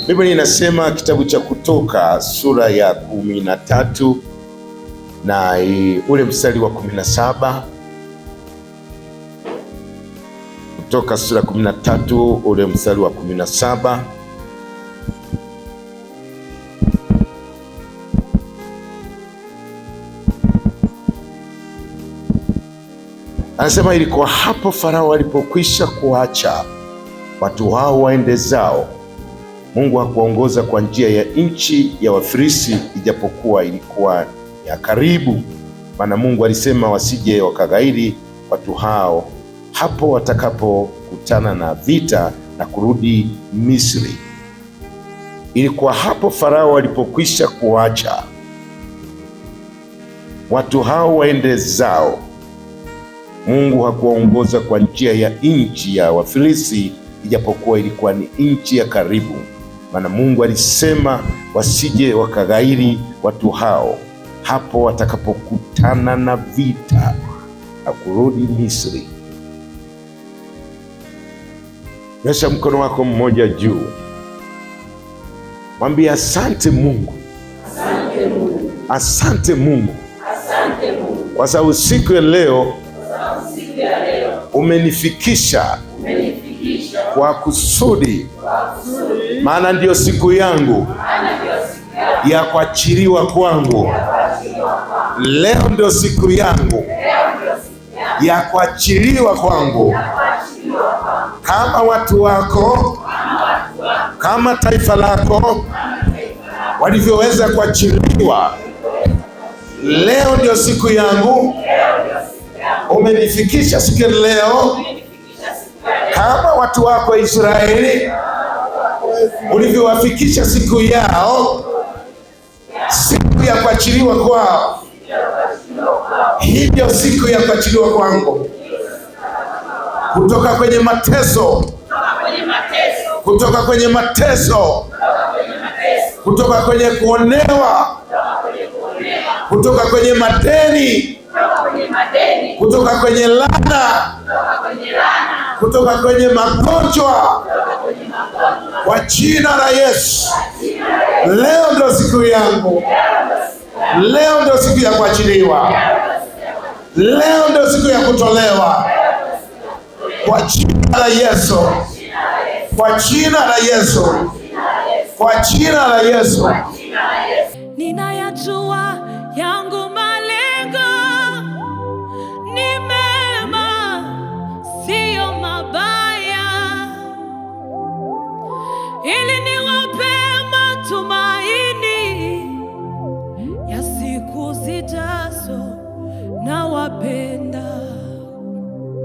Biblia inasema kitabu cha Kutoka sura ya 13 na ule mstari wa 17. Kutoka sura 13 ule mstari wa 17. Anasema, ilikuwa hapo Farao alipokwisha kuacha watu hao waende zao, Mungu hakuongoza kwa njia ya nchi ya Wafilisti, ijapokuwa ilikuwa ya karibu. Maana Mungu alisema wasije wakaghairi watu hao hapo watakapokutana na vita na kurudi Misri. Ilikuwa hapo Farao alipokwisha kuacha watu hao waende zao, Mungu hakuongoza kwa njia ya nchi ya Wafilisti, ijapokuwa ilikuwa ni nchi ya karibu. Maana Mungu alisema wasije wakaghairi watu hao hapo watakapokutana na vita na kurudi Misri. Nyosha mkono wako mmoja juu, mwambie asante Mungu, asante Mungu, asante Mungu, asante Mungu, kwa sababu siku ya leo umenifikisha kwa kusudi, maana ndiyo siku yangu ya kuachiliwa kwangu. Leo ndio siku yangu ya kuachiliwa kwangu. Kama watu wako, kama taifa lako walivyoweza kuachiliwa, leo ndio siku yangu. Umenifikisha siku ya leo kama watu wako Israeli ulivyowafikisha siku yao, siku ya kuachiliwa kwao. Hii ndio siku ya kuachiliwa kwangu kutoka kwenye mateso, kutoka kwenye mateso, kutoka kwenye kuonewa, kutoka kwenye madeni, kutoka kwenye laana, kutoka kwenye magonjwa, kwa jina la Yesu. Leo ndio siku yangu. Leo ndio siku ya kuachiliwa. Leo ndio siku ya kutolewa, kwa jina la Yesu, kwa jina la Yesu, kwa jina la Yesu. Ninayajua yangu malengo ni mema, siyo mabaya, ili niwape matumaini